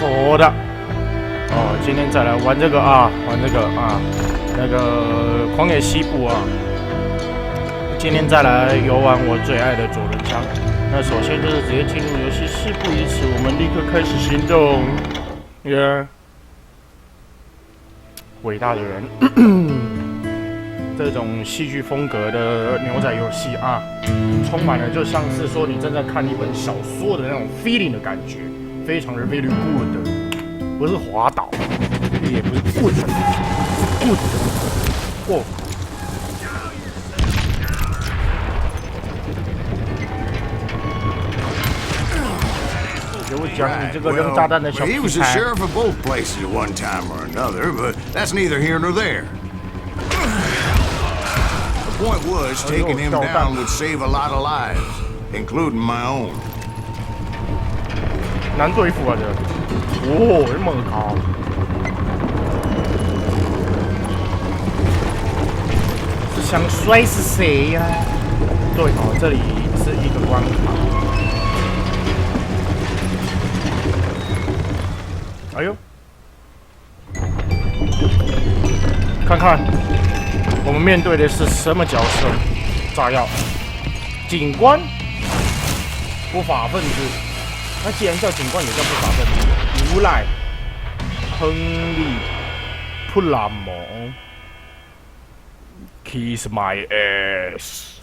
说的。哦，今天再来玩这个啊，那个狂野西部啊。今天再来游玩我最爱的左轮枪。那首先就是直接进入游戏，事不宜迟，我们立刻开始行动。伟大的人，这种戏剧风格的牛仔游戏啊，充满了就像是说你正在看一本小说的那种 feeling 的感觉，非常的 very good， 不是滑倒，也不是 good， 哦。给我讲你这个扔炸弹的小屁孩。 He was the sheriff of both places at one time or another, but that's neither here nor there. The point was, taking him down would save a lot of lives, including my own. 难对付啊这。哦，这么高。是想摔死谁呀？对哦，这里是一个关卡。 哎呦，看看我们面对的是什么角色？炸药、警官、不法分子。那既然叫警官，也叫不法分子。无赖，亨利·普拉蒙 ，Kiss my ass。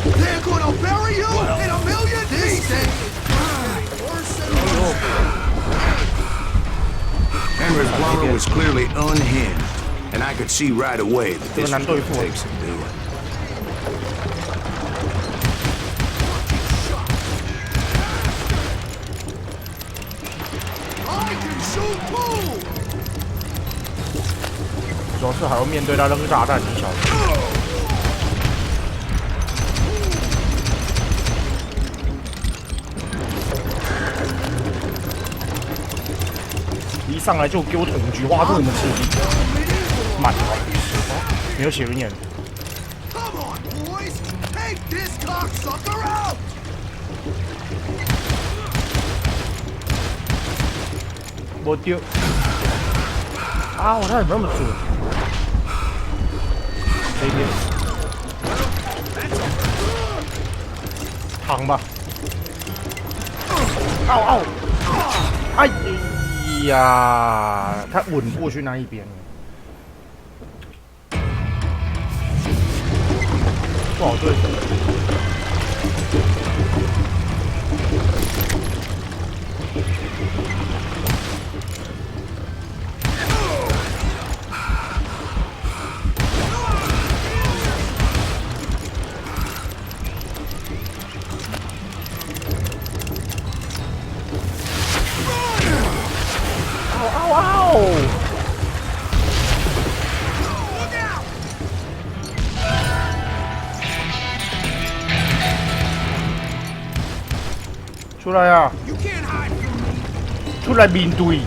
They're gonna bury you in a million pieces. Henry Plummer was clearly unhinged, and I could see right away that this was going to take some doing. I can shoot too. 主要是还要面对他扔炸弹，你晓得。一上来就给我捅菊花，这怎么刺激？慢跑，没有血轮眼。我丢！啊，我他怎么那么准？这边，躺吧！嗷嗷！哎呀，他稳过去那一边，不好对付。出来呀！出来面对！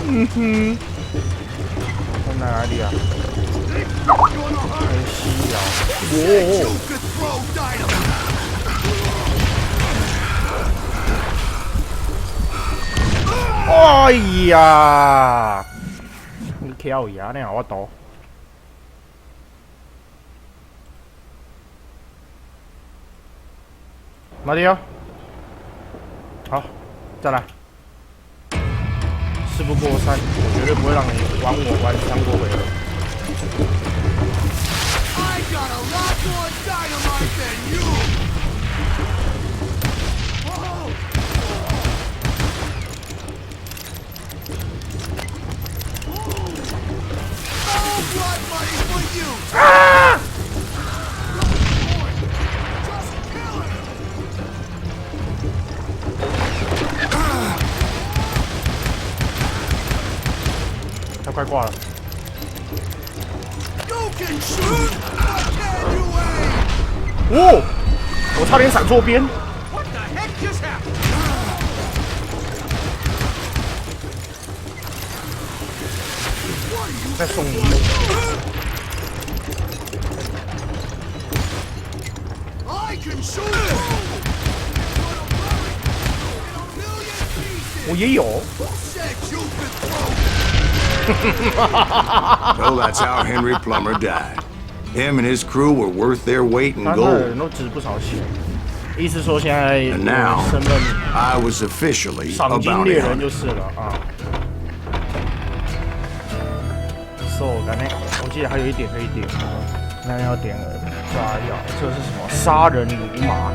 嗯哼，在哪里啊？很稀有。哦！哎呀！ 你挑嘢呢？我躲。马迪奥，好，再来。事不过三，我绝对不会让你玩我玩3过回合。啊！他快挂了。哦！我差点闪错边。再送你一个。我也有。So that's how Henry Plummer died. Him and his crew were worth their weight in 那 gold. 人都值不少钱。意思说现在 And now 身份 I was officially a 赏金 bounty 猎人 hunter. 就是了啊。So， 感觉我记得还有一点可以点，那要点炸药，这是什么？杀人如麻。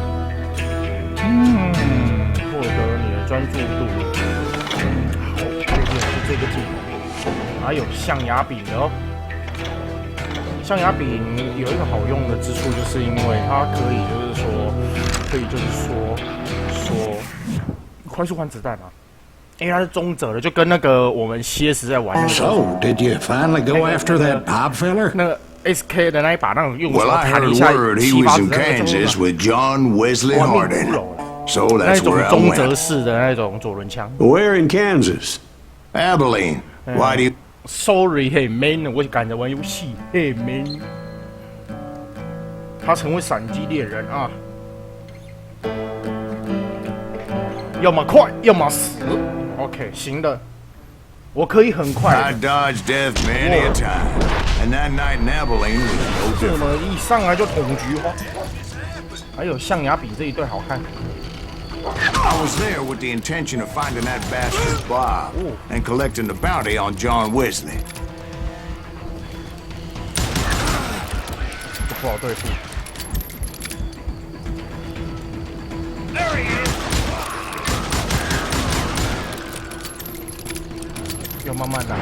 获得你的专注度。好，这边是这个技能。还有象牙柄的哦。象牙柄有一个好用的之处，就是因为它可以说快速换子弹嘛。因为它是中者的，就跟那个我们CS在玩那个。So, did you finally go after that pop feller? 那个 SK 的那一把那种用手 Well, I 弹 heard 一下 word he 7、8 was 子 in 弹那种 Kansas with John Wesley 亡命 Hardin. 骷髅 So 那 that's 种 where I 中折 went. 式的那种左轮枪。Where in Kansas? Abilene. Why do you... Sorry, hey man， 我赶着玩游戏，hey man。他成为闪击猎人啊，要么快，要么死。OK， 行的，我可以很快 I dodged death many a time. And that night in Abilene was no 这 different. 么一上来就捅菊花，还有象牙比这一对好看。 I was there with the intention of finding that bastard Bob and collecting the bounty on John Wesley. 这不好对付。要慢慢来。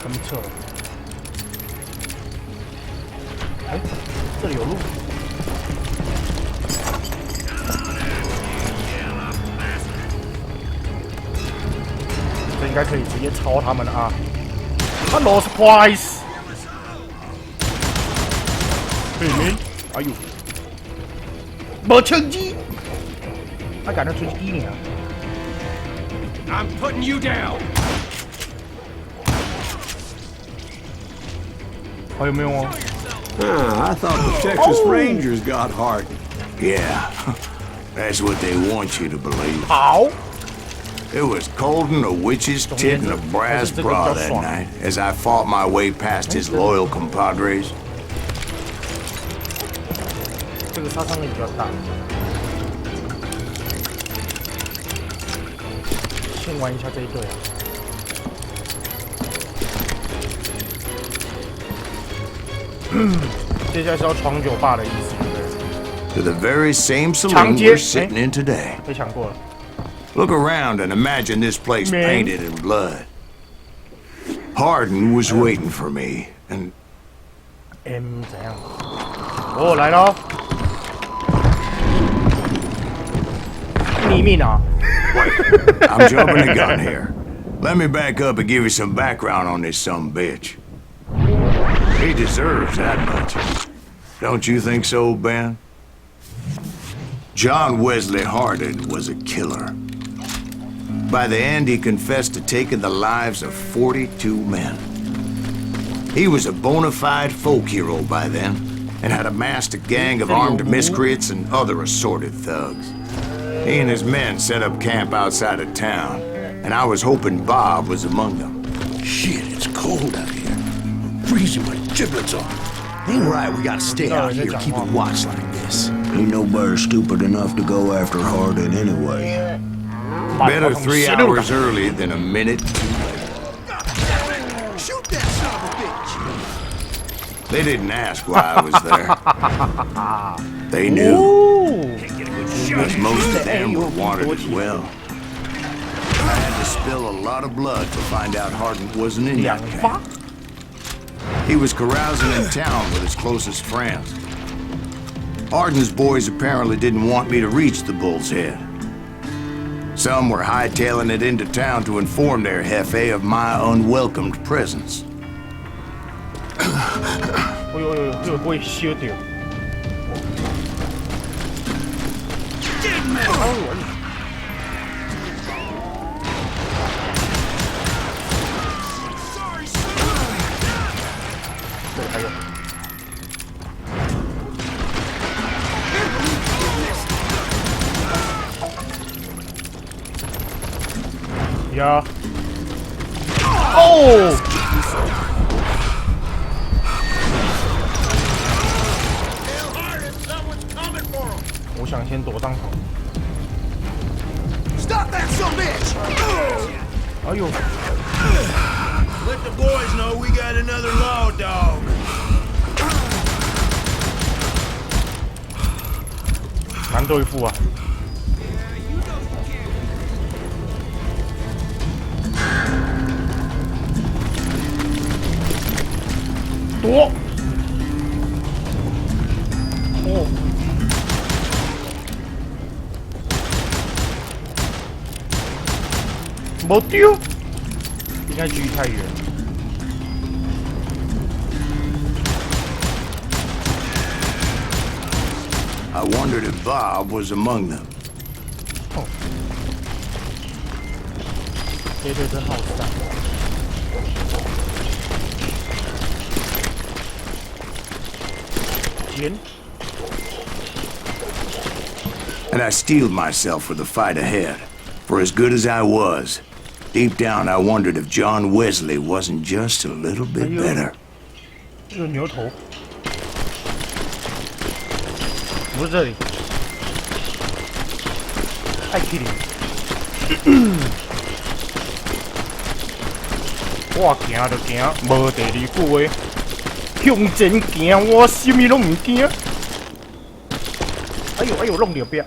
他们撤了。哎，这里有路。这应该可以直接抄他们了啊 ！Hello surprise！ 嘿，man， 哎呦，没枪击，他敢那出去击你啊 I'm putting you down. 还有没有哦？ I thought the Texas Rangers got Hardin. Yeah, that's what they want you to believe. 好， It was Colton, a witch's tit, and a brass bra that night as I fought my way past his loyal compadres. 这个杀伤力比较大。先玩一下这一队啊。接下来是要闯酒吧的意思，对不对？ To the very same saloon we're sitting in today. 被抢过了。 Look around and imagine this place Man. painted in blood. Hardin was waiting for me, and M 怎样？哦，来喽！逆命啊！ I'm jumping the gun here. Let me back up and give you some background on this sumbitch. He deserves that much. Don't you think so, Ben? John Wesley Hardin was a killer. By the end, he confessed to taking the lives of 42 men. He was a bona fide folk hero by then, and had amassed a gang of armed miscreants and other assorted thugs. He and his men set up camp outside of town, and I was hoping Bob was among them. Shit, it's cold out here. I'm freezing my giblets off. Ain't right we gotta stay out here keeping watch like this. Ain't nobody stupid enough to go after Hardin anyway. Better 3 hours early than a minute too late. Shoot that son of a bitch. They didn't ask why I was there. They knew, because most of them were wanted as well. I had to spill a lot of blood to find out Hardin wasn't in that camp. He was carousing in town with his closest friends. Hardin's boys apparently didn't want me to reach the Bull's Head. Some were hightailing it into town to inform their jefe of my unwelcomed presence. 哎呦呦，这个会削掉。这里还有。呀！哦！我想先躲上头。Stop that son bitch! 哎呦！ Let the boys know we got another law dog. 难对付啊！躲！哦！没丢，应该距离太远。I wondered if Bob was among them. 哦，这队真好战。捡。 And I steeled myself for the fight ahead. For as good as I was, deep down I wondered if John Wesley wasn't just a little bit better. 这个牛头，不是这里，太 kidding！ 我行就行，无第二句话，向前行，我什么拢唔惊。哎呦哎呦，弄着壁。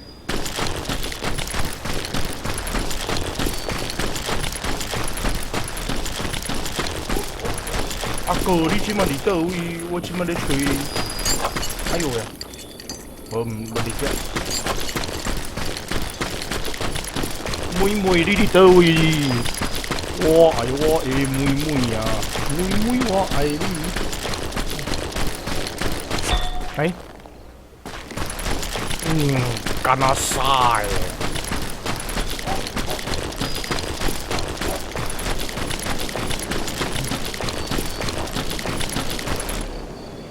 阿哥，你即马伫倒位？我即马咧找你。哎呦喂！无理解。妹妹，你伫倒位？我爱我的妹妹啊，妹妹我爱你。哎，干那啥诶？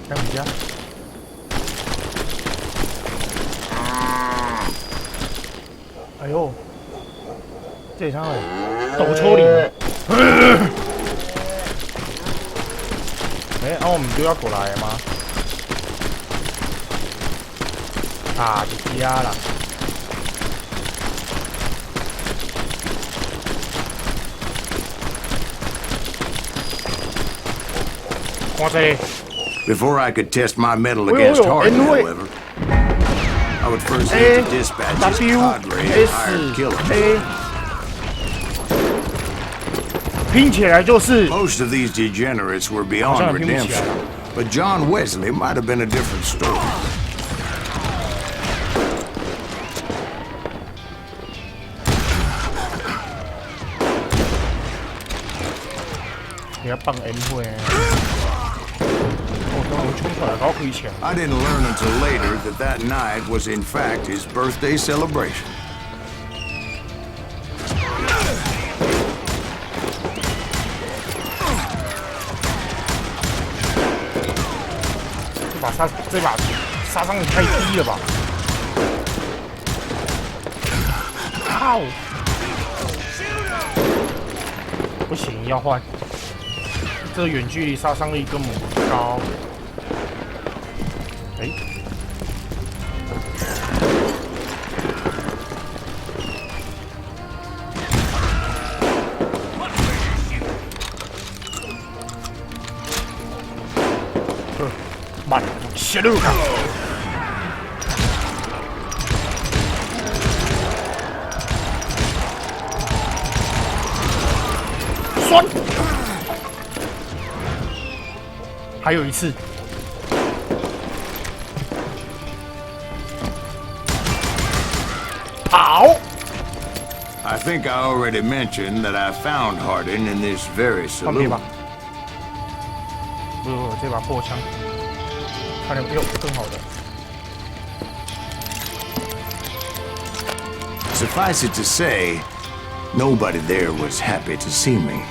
看人家，哎呦，这啥嘞？抖抽你！哎，我们就要过来吗？啊，就家了。看这。 Before I could test my mettle against Hardin, however, I would first need to dispatch his cadre of hired killers. 拼起来就是。 Most of these degenerates were beyond redemption, but John Wesley might have been a different story. 你要放 M 会。 I didn't learn until later that that night was in fact his birthday celebration. 这把杀伤力太低了吧！靠！不行，要换。这远距离杀伤力根本不高。 哎，慢，斜路看。酸，还有一次。 I think I already mentioned that I found Hardin in this very saloon. 不，这把破枪，看有没有更好的。 Suffice it to say, nobody there was happy to see me.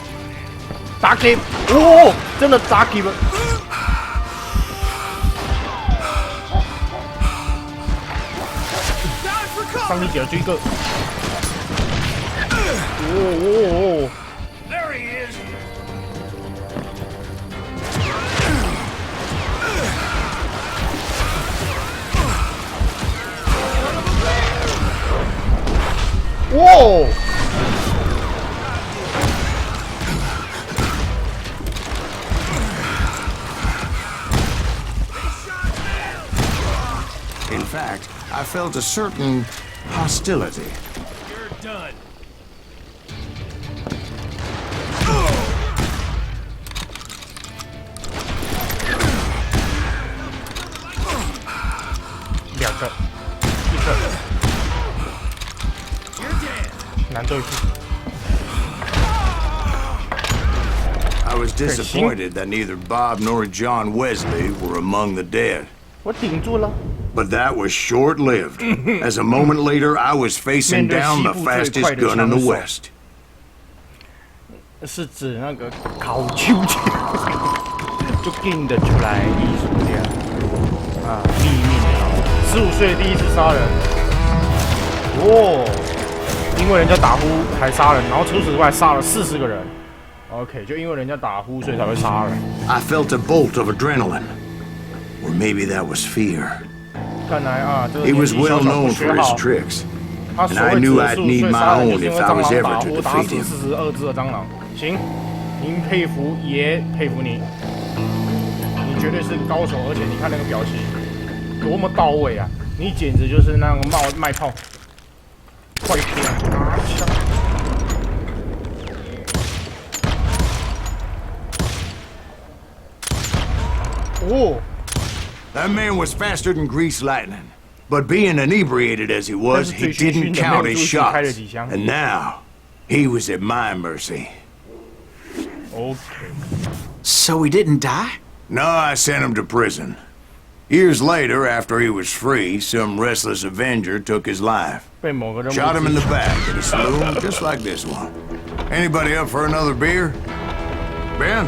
打给，哦，真的打给了。上一节追一个。哦哦哦！哇！ In fact, I felt a certain hostility. You're done. 2个，1个，难对付。 I was disappointed that neither Bob nor John Wesley were among the dead. 我顶住了。 But that was short-lived. As a moment later, I was facing down the fastest gun in the West. 是指那个烤秋千，就定得出来艺术家啊，毙命的15岁第一次杀人，哦，因为人家打呼还杀人，然后除此之外杀了40个人。OK， 就因为人家打呼，所以才会杀人。I felt a bolt of adrenaline, or maybe that was fear. 看来啊，这个 He 年 was 纪小 well 小不 known 学 for his 好。 tricks, 他 and 所 I 谓 knew 的 I'd 15 need 岁 my 杀人， own 就是因 if 为 I 蟑 was 螂 ever 打 to 呼打 defeat 死 him. 42只的蟑螂。行，您佩服也佩服你，你绝对是高手，而且你看那个表情多么到位啊！你简直就是那个卖炮，快点拿枪！哦。 That man was faster than greased lightning. But being inebriated as he was, he didn't count his shots. And now, he was at my mercy. Okay. So he didn't die? No, I sent him to prison. Years later, after he was free, some restless avenger took his life. 被某个人 Shot him in the back at a saloon just like this one. Anybody up for another beer? Ben?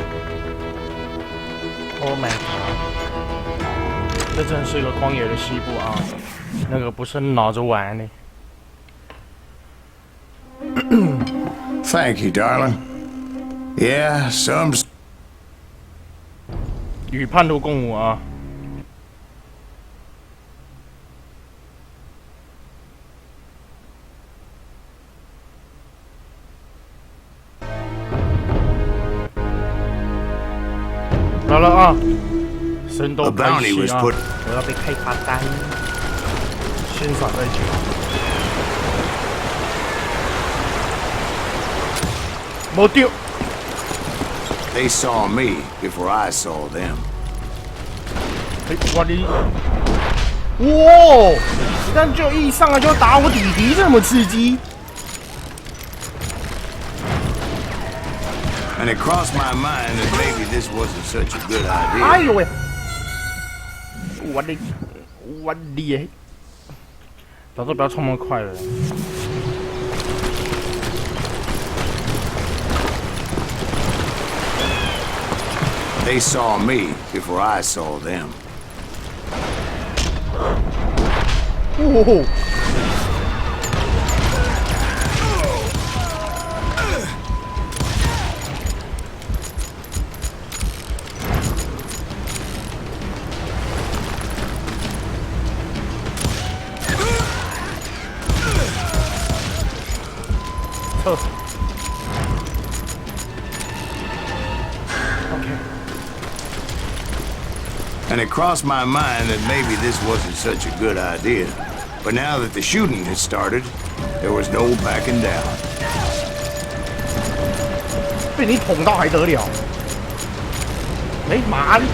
Oh man. 这真是个荒野的西部啊，那个不是脑子玩的。Thank you, darling. Yeah, some... 与叛徒共舞啊！来了啊！神都 A 开 bounty 启 was 啊！ put... 我要被开罚单，先耍再讲。没丢。 They saw me before I saw them. 哎，我的，哇！子弹就一上来就打我弟弟，这么刺激！ And it crossed my mind that maybe this wasn't such a good 哎 idea. 呦喂！我的，我的，早知道不要冲那么快了。 They saw me before I saw them. 哦，撤。OK。 And it crossed my mind that maybe this wasn't such a good idea. But now that the shooting had started, there was no backing down. 被你捅到还得了？哎妈的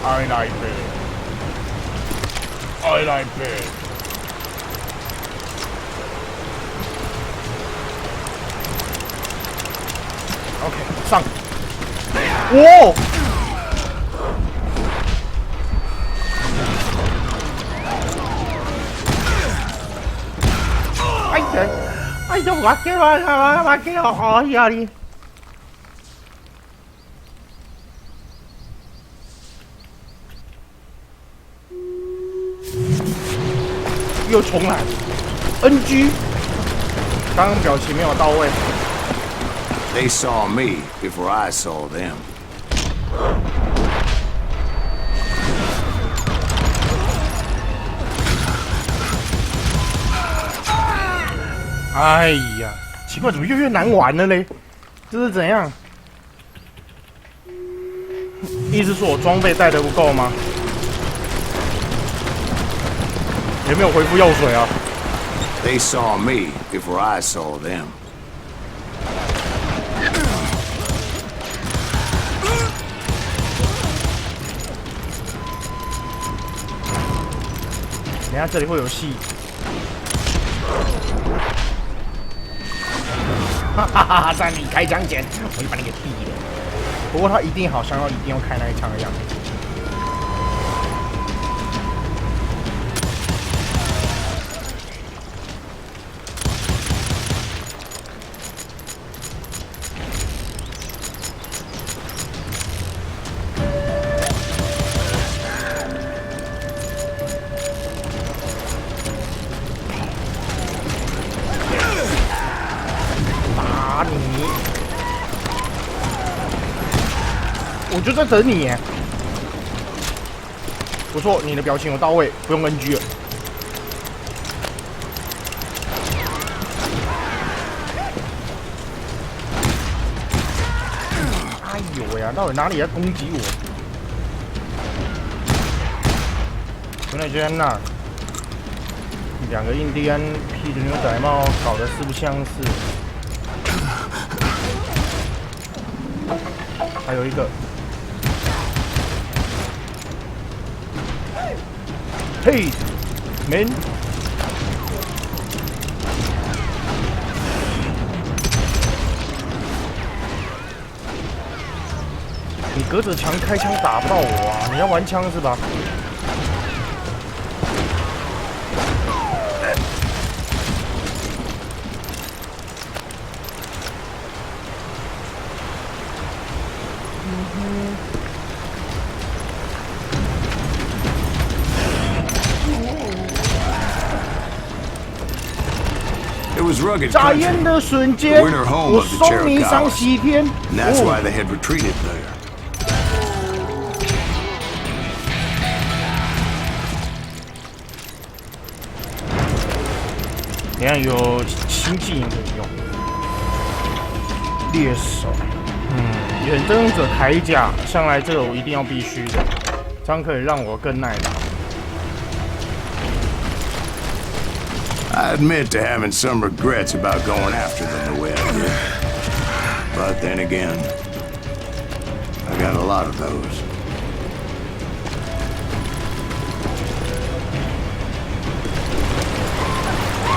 ！I like it. I like it. OK， 上。哇！哎呀，哎呀，我给我给我好压力。又重来 ，NG， 刚刚表情没有到位。 They saw me before I saw them. 哎呀，奇怪，怎么越来越难玩了嘞？这是怎样？意思说我装备带的不够吗？有没有回复药水啊 They saw me before I saw them. 等一下这里会有戏。哈哈哈！在你开枪前，我就把你给毙了。不过他一定好像一定要开那一枪的样子。我就在等你耶。不错，你的表情有到位，不用 NG 了。哎呦喂呀，到底哪里在攻击我？就那间呐，两个印第安披着牛仔帽，搞得似不相似。还有一个。嘿 ，man！ 你隔着墙开枪打不到我啊！你要玩枪是吧？眨眼的瞬间，我送你上西天。And that's why they had retreated there. 你看有新技能可以用，猎手，远征者铠甲，向来这个我一定要必须的，这样可以让我更耐打。I admit to having some regrets about going after them the way I did. But then again, I got a lot of those.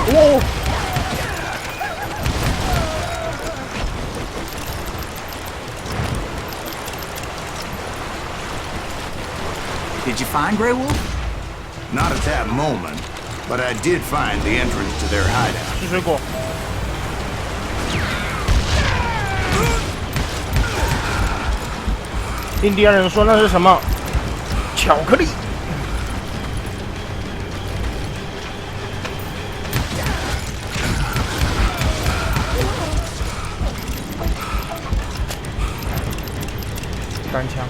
Whoa! Did you find Grey Wolf? Not at that moment, but I did find the entrance to their hideout. 吃水果。印第安人说那是什么？巧克力。单枪。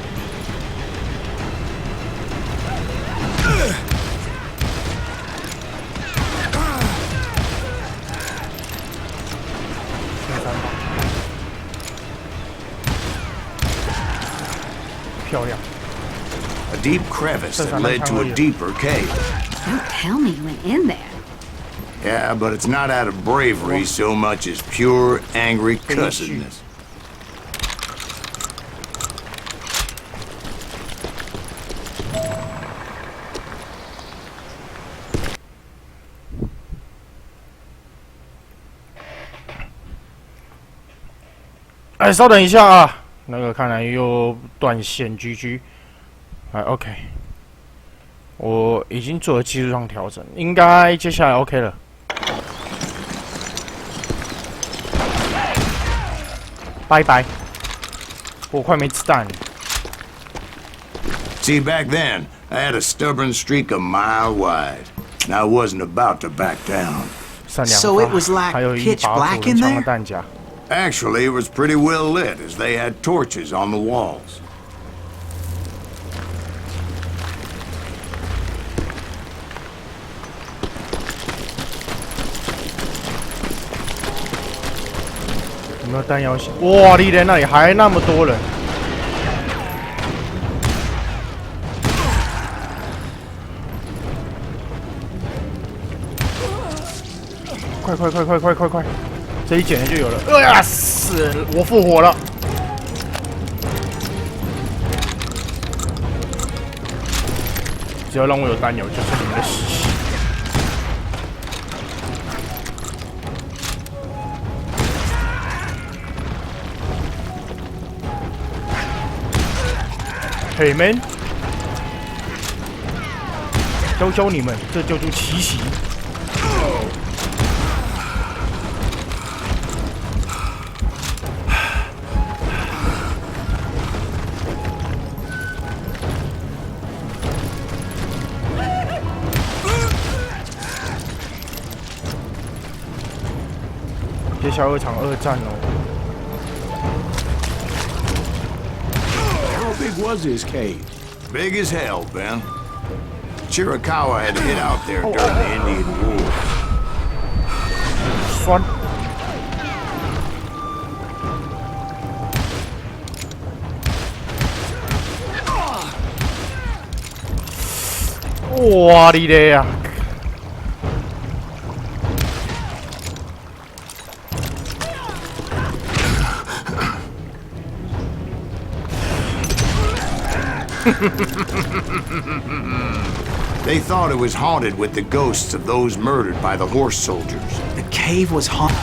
漂亮。A deep crevice that led to a deeper cave. Don't tell me you went in there. Yeah, but it's not out of bravery so much as pure, angry cussedness. 哎，稍等一下啊，那个看来又断线 GG。哎 ，OK， 我已经做了技术上调整，应该接下来 OK 了。拜拜，我快没子弹了。See, back then, I had a stubborn streak a mile wide, and I wasn't about to back down. So it was like pitch black in there? Actually, it was pretty well lit, as they had torches on the walls. 有没有弹药线？哇，你连那里还那么多人！快！这一捡就有了。哎呀，是我复活了！只要让我有弹药，就是你们的喜气。Hey man， 教你们，这叫做奇袭。接下来场二战哦。How big was his cave? Big as hell, Ben. Chiricahua had hid out there during the Indian War. 酸。哇你嘞呀！They thought it was haunted with the ghosts of those murdered by the horse soldiers. The cave was haunted.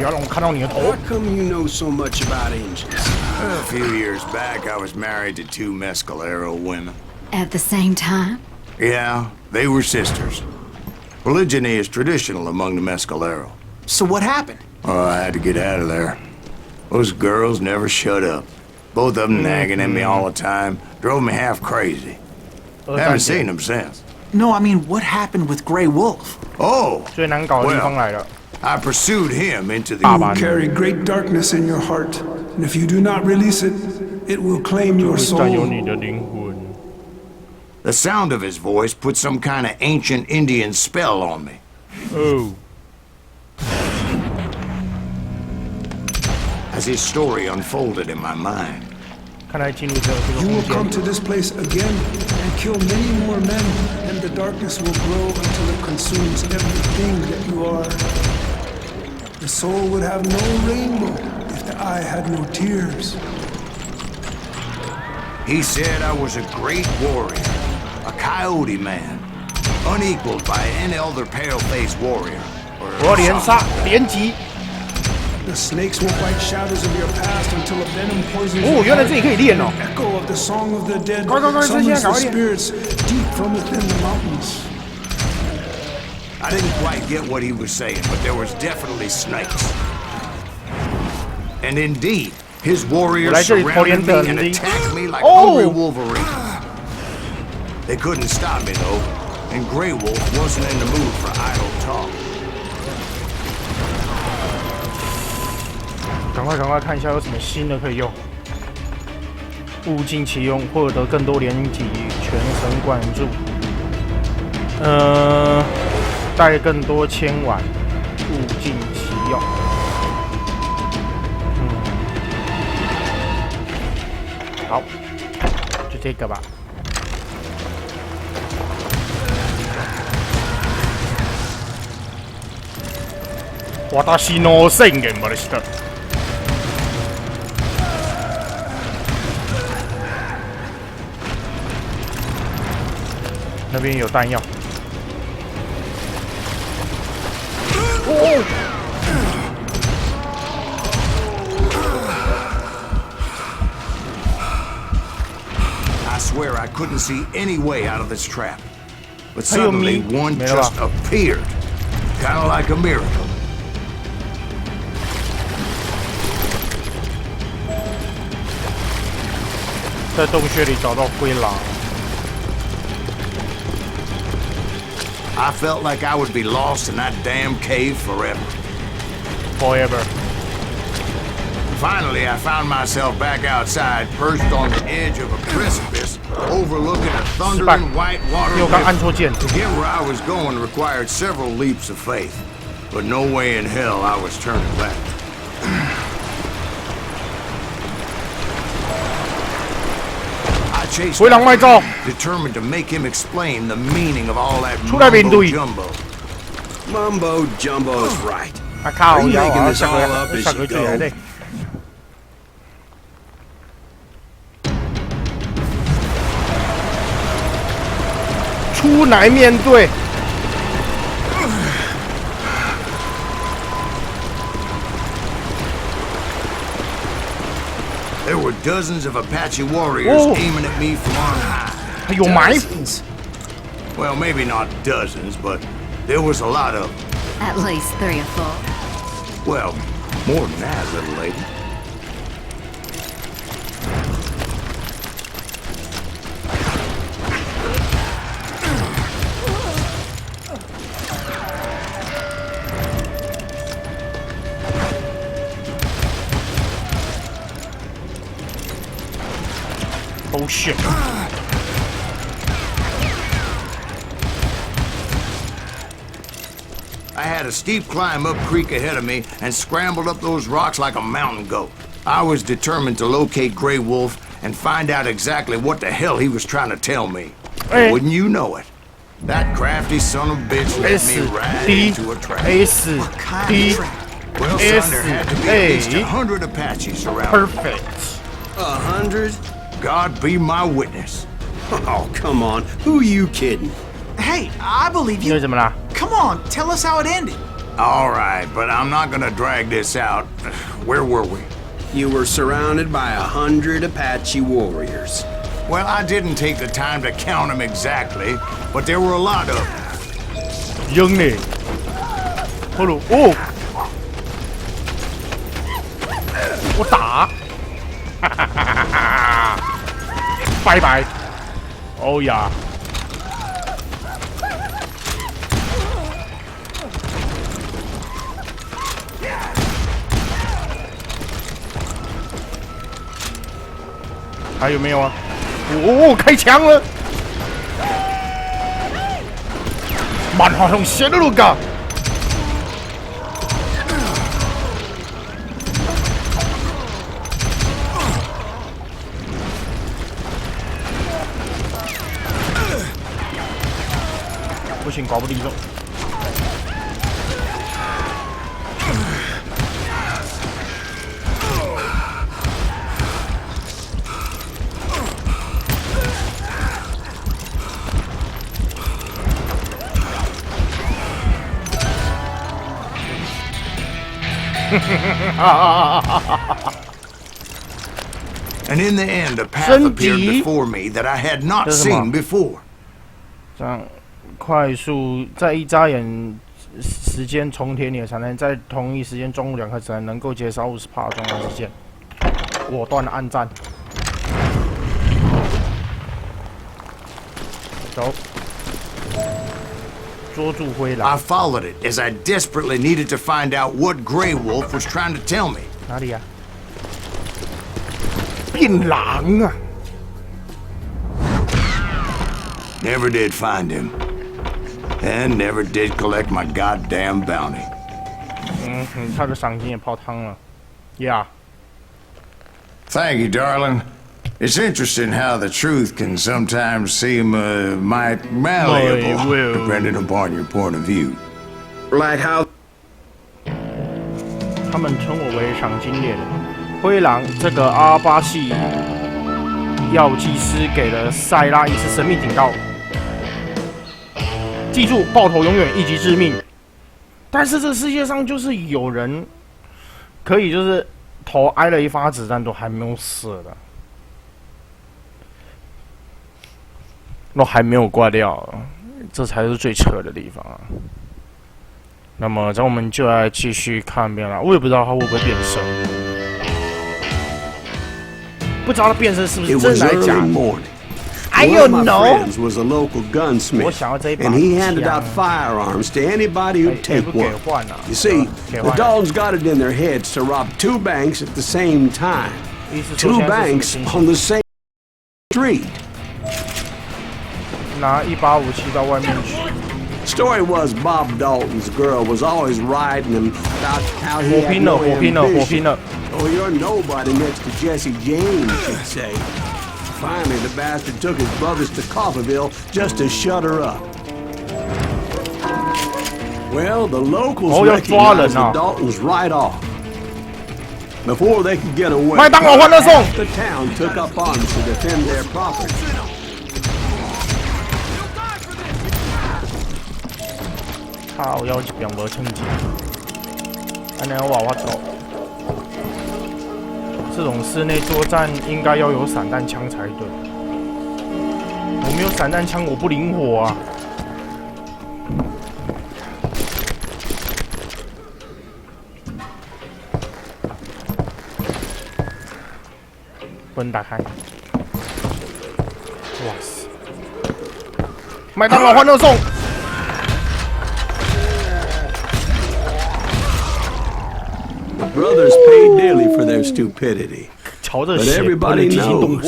How come you know so much about engines? A few years back, I was married to 2 Mescalero women. At the same time? Yeah, they were sisters. Polygyny is traditional among the Mescalero. So what happened? Oh, I had to get out of there. Those girls never shut up. Both of them nagging at me all the time. Drove me half crazy. Haven't seen them since. No, I mean, what happened with Grey Wolf? Oh! 最难搞的地方来了。 I pursued him into the... You carry great darkness in your heart, and if you do not release it, it will claim your soul. The sound of his voice put some kind of ancient Indian spell on me. Oh. As his story unfolded in my mind. You will come to this place again and kill many more men, and the darkness will grow until it consumes everything that you are. The soul would have no rainbow if the eye had no tears. He said I was a great warrior, a coyote man, unequaled by any other pale-faced warrior. The snakes will bite shadows of your past until a venom poisons your heart. An echo of the song of the dead summons the spirits deep from within the mountains. I didn't quite get what he was saying, but there was definitely snakes. And indeed, his warriors surrounded me and attacked me like hungry wolverines. They couldn't stop me though, and Grey Wolf wasn't in the mood for idle talk. 赶快看一下有什么新的可以用。物尽其用，获得更多连击，全神贯注。带更多千碗，物尽其用。好，就这个吧。私の宣言までした。那边有弹药。I swear I couldn't see any way out of this trap. But suddenly one just appeared. Kind of like a miracle. I felt like I would be lost in that damn cave forever. Forever. Finally, I found myself back outside, perched on the edge of a precipice, overlooking a thundering white water river. To get where I was going required several leaps of faith, but no way in hell I was turning back. I chased him, determined to make him explain the meaning of all that mumbo jumbo. Mumbo jumbo is right. Are you making this all up as you go? 出来面对。There were dozens of Apache warriors aiming at me from on high. 还有埋伏。Well, maybe not dozens, but there was a lot of them. At least 3 or 4. Well, more than that, little lady. Oh shit. I had a steep climb up creek ahead of me and scrambled up those rocks like a mountain goat. I was determined to locate Grey Wolf and find out exactly what the hell he was trying to tell me. Hey. Wouldn't you know it? That crafty son of a bitch led me right into a trap. What kind of trap? Well, son, there had to be at least 100 Apaches around. Perfect. 100? God be my witness. Oh, come on. Who are you kidding? Hey, I believe you. Come on, tell us how it ended. All right, but I'm not gonna drag this out. Where were we? You were surrounded by 100 Apache warriors. Well, I didn't take the time to count them exactly, but there were a lot of them. 扔你！后路哦！我打！哈哈哈哈哈！拜拜！哦呀！还有没有啊？哦，开枪了！慢下向斜的路噶。不行，搞不定这。And in the end, a path appeared before me that I had not seen before. 这样快速在一眨眼时间重填你的才能在同一时间中午2颗子弹能够减少50%的装弹时间。果断的按赞。走。捉住灰狼。 I followed it as I desperately needed to find out what Grey Wolf was trying to tell me. 哪里呀？变狼啊 Never did find him. And never did collect my goddamn bounty. 他的赏金也泡汤了。Yeah. Thank you, darling. It's interesting how the truth can sometimes seem might malleable, depending upon your point of view. Like how? 他们称我为赏金猎人。灰狼这个阿巴系药剂师给了塞拉一次神秘警告：记住，爆头永远一击致命。但是这世界上就是有人可以就是头挨了一发子弹都还没有死的。 都还没有挂掉，这才是最扯的地方啊。那么，这我们就来继续看变了。我也不知道它会不会变身，不知道它变身是不是真来假。One of my friends was a local gunsmith, and he handed out firearms to anybody who'd take one. You see, the dogs got it in their heads to rob 2 banks at the same time. 2 banks on the same street. 拿1把武器到外面去。 Story was Bob Dalton's girl was always riding him about how he had no ambition. Oh, you're nobody next to Jesse James, she'd say. Finally, the bastard took his brothers to Coffeyville just to shut her up. Well, the locals recognized the Daltons right off. Before they could get away, half the town took up arms to defend their property. 靠，要用无枪击，安尼我走。这种室内作战应该要有散弹枪才对。我没有散弹枪，我不灵活啊。不能打开。哇塞！麦当劳欢乐颂。 Brothers paid dearly for their stupidity. But everybody knows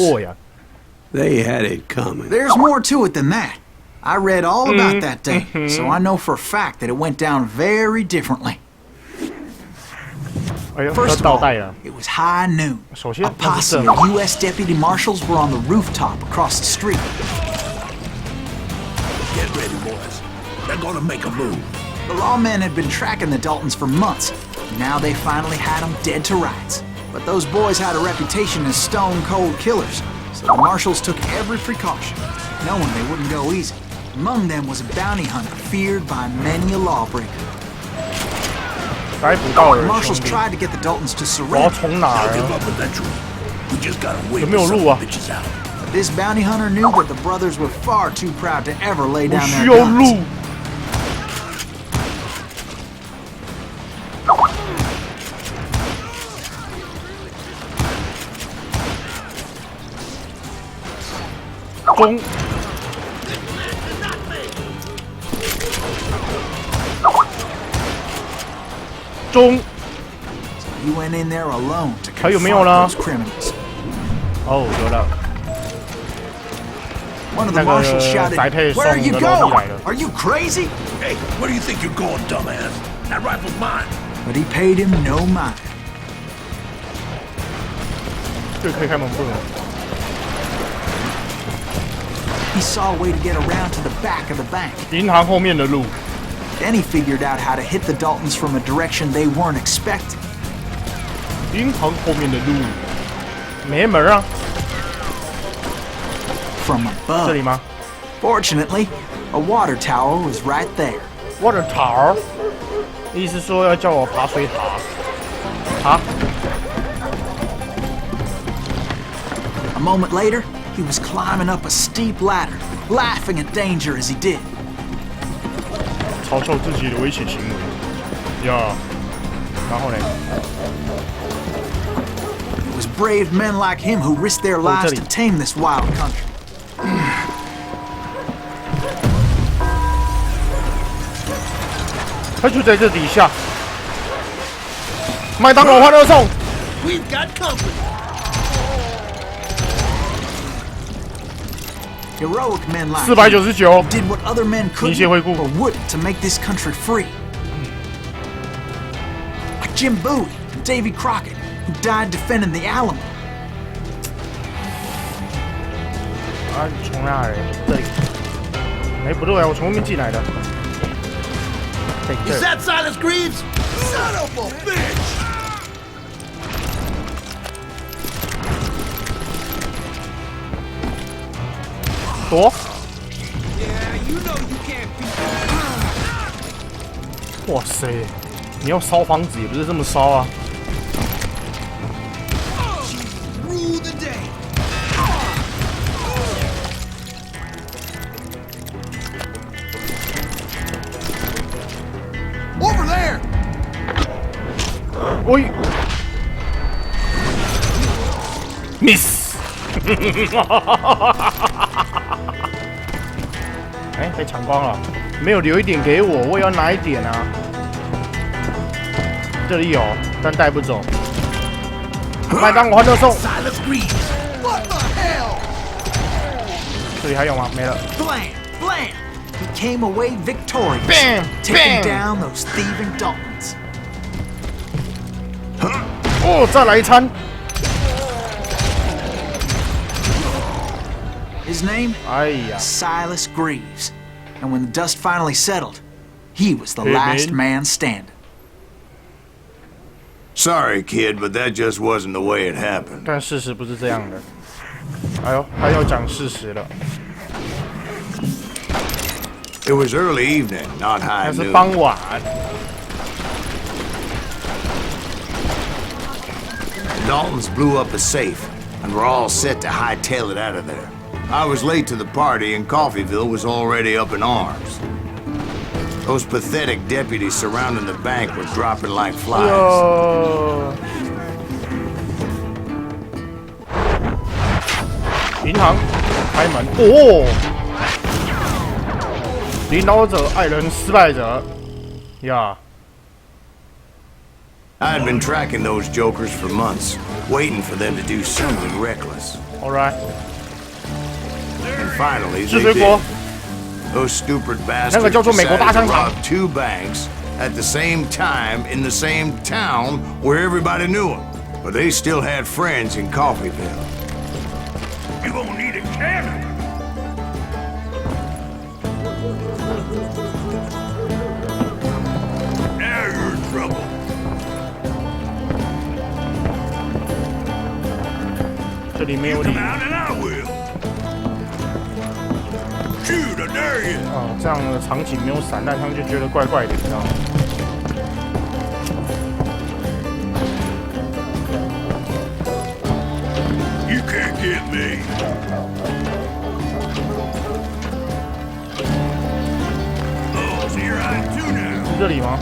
they had it coming. There's more to it than that. I read all about that day, so I know for a fact that it went down very differently. First of all, it was high noon. A posse of U.S. deputy marshals were on the rooftop across the street. Get ready, boys. They're gonna make a move. The lawmen had been tracking the Daltons for months. Now they finally had them dead to rights. But those boys had a reputation as stone-cold killers, so the marshals took every precaution, knowing they wouldn't go easy. Among them was a bounty hunter feared by many a lawbreaker. The marshals tried to get the Daltons to surrender. We just gotta wait for some bitches out. But this bounty hunter knew that the brothers were far too proud to ever lay down their guns. 中。 You went in there alone to 还有没有呢？ those criminals. 哦，有了。 One of the marshals shouted, "Where are you going? Are you crazy?" Hey, where do you think you're going, dumbass? That rifle's mine. But he paid him no mind. 这可以开门不能。 He saw a way to get around to the back of the bank. 银行后面的路。 Then he figured out how to hit the Daltons from a direction they weren't expecting. 银行后面的路，没门啊！ From above. 这里吗 Fortunately, a water tower was right there.？Water tower， 意思说要叫我爬水塔。啊 A moment later, he was climbing up a steep ladder, laughing at danger as he did. 嘲笑自己的危险行为。呀，然后呢？ It was brave men like him who risked their lives to tame this wild country. 他就在这底下。麦当劳欢乐颂。 We've got company. Heroic men like 499 him did what other men couldn't or wouldn't to make this country free. Like Jim Bowie and Davy Crockett, who died defending the Alamo. 啊，你从哪来？这里。哎，不对啊，我从后面进来的。 Is that Silas Greaves? Son of a bitch! 躲！ Yeah, you know you can't beat. 哇塞，你要烧房子也不是这么烧啊！ Rule the day. Over there. 喂 ，miss，哎，被抢光了，没有留一点给我，我也要拿一点啊。这里有，但带不走。麦当劳欢乐颂。这里还有吗？没了。Blam! He came away victorious, taking down those thieving Daltons. 哦，再来一餐。 His name? Silas Greaves. And when the dust finally settled, he was the last man standing. Sorry, kid, but that just wasn't the way it happened. 但事实不是这样的。哎呦，他要讲事实了。 It was early evening, not high 那是 noon. 傍晚。 Daltons blew up a safe, and were all set to hightail it out of there. I was late to the party, and Coffeyville was already up in arms. Those pathetic deputies surrounding the bank were dropping like flies. 银行开门哦！领导者爱人失败者呀！ I had been tracking those jokers for months, waiting for them to do something reckless. All right. And finally, they did. Those stupid bastards decided to rob 2 banks at the same time in the same town where everybody knew them. But they still had friends in Coffeyville. You gonna need a cannon. Now you're in trouble. 这里没有理。哦，这样的场景没有散弹枪就觉得怪怪的，你知道吗？是这里吗？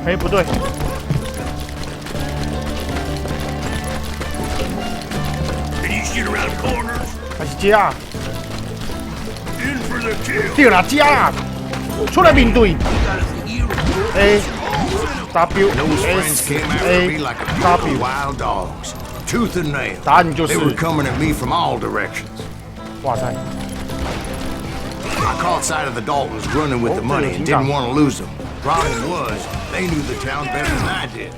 哎，不对。 还是加，对啦，加，出来面对。A W S A W， 答案就是。哇塞！ I caught sight of the Daltons running with the money and didn't want to lose them. Problem was, they knew the town better than I did.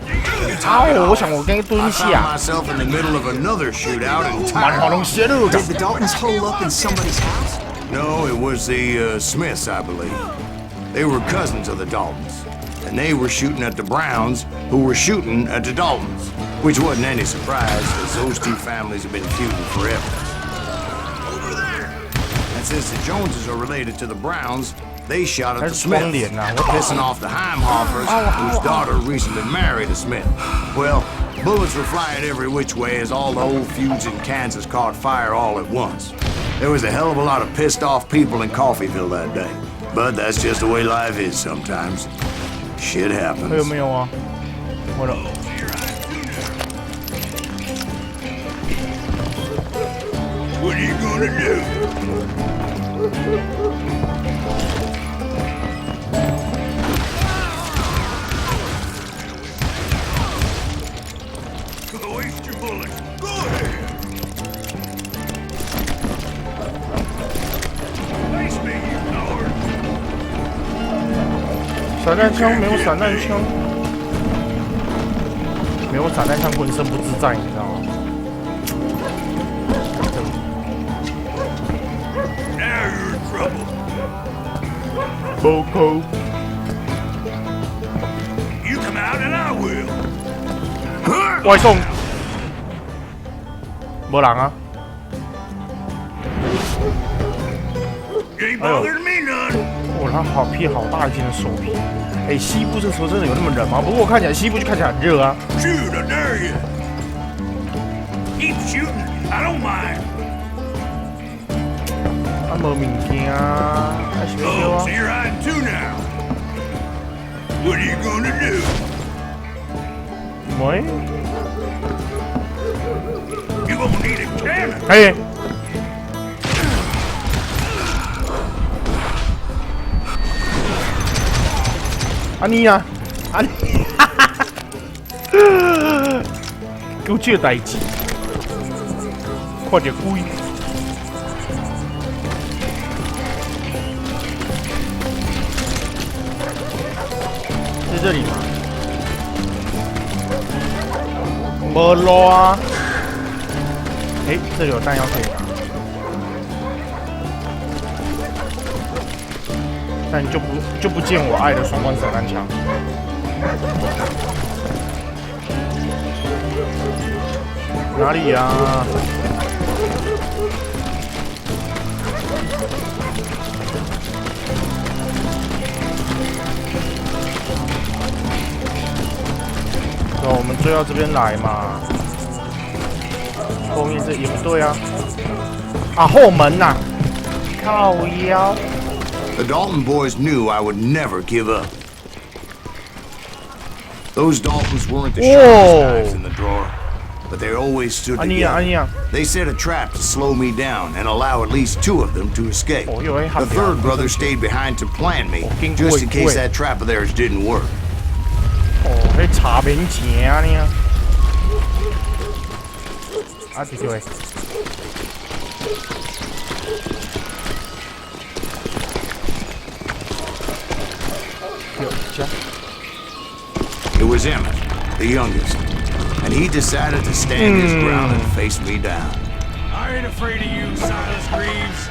我想我该蹲下。 I found myself in the middle of another shootout in town. Did the Daltons hole up in somebody's house? No, it was the Smiths, I believe. They were cousins of the Daltons, and they were shooting at the Browns, who were shooting at the Daltons, which wasn't any surprise, as those 2 families have been feuding forever. And since the Joneses are related to the Browns, they shot at the Smiths, pissing off the Heimhoffers, whose daughter recently married a Smith. Well, bullets were flying every which way as all the old feuds in Kansas caught fire all at once. There was a hell of a lot of pissed off people in Coffeyville that day. But that's just the way life is sometimes. Shit happens. 还有没有啊？我的。 What are you gonna do? Waste your bullets. Go ahead. Face me, you coward. 散弹枪没有散弹枪，没有散弹枪浑身不自在，你知道吗？ Coco. You come out and I will. 外送，没人啊。Ain't bothered me none. 哦，他好披好大一件的手皮。哎，西部这时候真的有那么冷吗？不过我看起来西部就看起来很热啊。Shoot, I dare you. Keep shooting. I don't mind. 啊，无物件啊，还是要啊。 So you're hiding too now. What are you gonna do? 喂？ You 哎。啊你啊！啊你！有这代志，看着鬼。在这里吗？没路啊！哎，这里有弹药可以拿，但就不见我爱的双管散弹枪。哪里呀？我们追到这边来嘛？后面这也不对啊！啊，后门呐、啊！靠腰。The Dalton boys knew I would never give up. Those Daltons weren't the sharpest knives in the drawer, but they always stood together. They set a trap to slow me down and allow at least 2 of them to escape. The third brother stayed behind to plan me, just in case that trap of theirs didn't work. 哦，迄查明钱啊你啊！啊，对对。It was Emmett, the youngest, and he decided to stand his ground and face me down. I ain't afraid of you, Silas Greaves.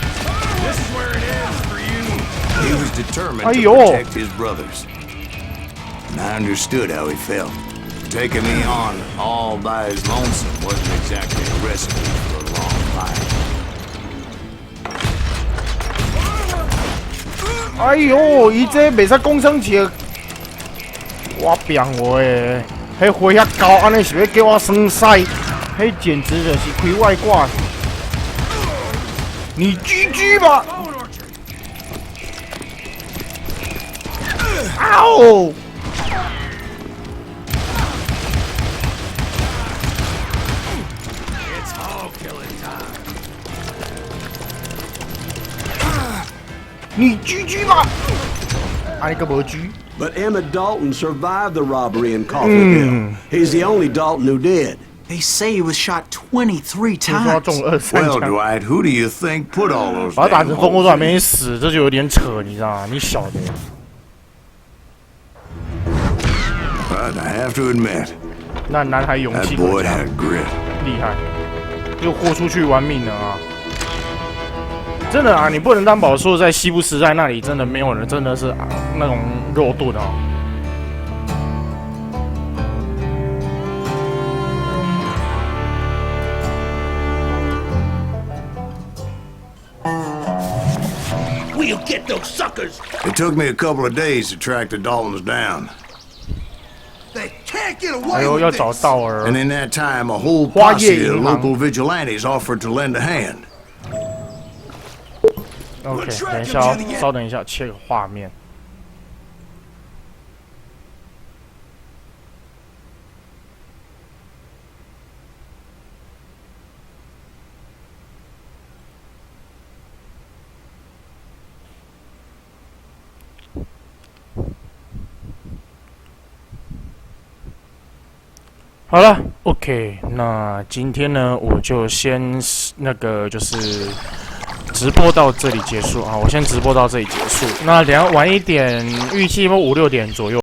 This is where it ends for you. He was determined to protect his brothers. And I understood how he felt. Taking me on all by his lonesome wasn't exactly a recipe for a long fight. 哎呦，伊这袂使讲生气，我变我诶，迄火遐高，安尼是要叫我生屎，迄简直就是开外挂。你GG吧！嗷！你GG吧！啊，你个无狙。But Emmett Dalton survived the robbery in Coffeyville. He's the only Dalton who did. They say he was shot 23 times. Well, Dwight, who do you think put all those? 把他打成蜂窝都还没死，这就有点扯，你知道吗？你晓得。But I have to admit, 那男孩勇气 that boy had grit. 厉害，就豁出去玩命了啊！真的啊，你不能担保说在西部时代那里真的没有人真的是那种肉盾啊。We'll get those suckers. It took me a couple of days to track the Daltons down. They can't get 哎 away 呦，要 with 找 this. 道儿。 And in that time, a whole posse of local vigilantes offered to lend a hand. OK， 等一下哦，稍等一下，切个画面。好了 ，OK， 那今天呢，我就先那个就是直播到这里结束啊，我先直播到这里结束。那等下晚一点，预计5、6点左右。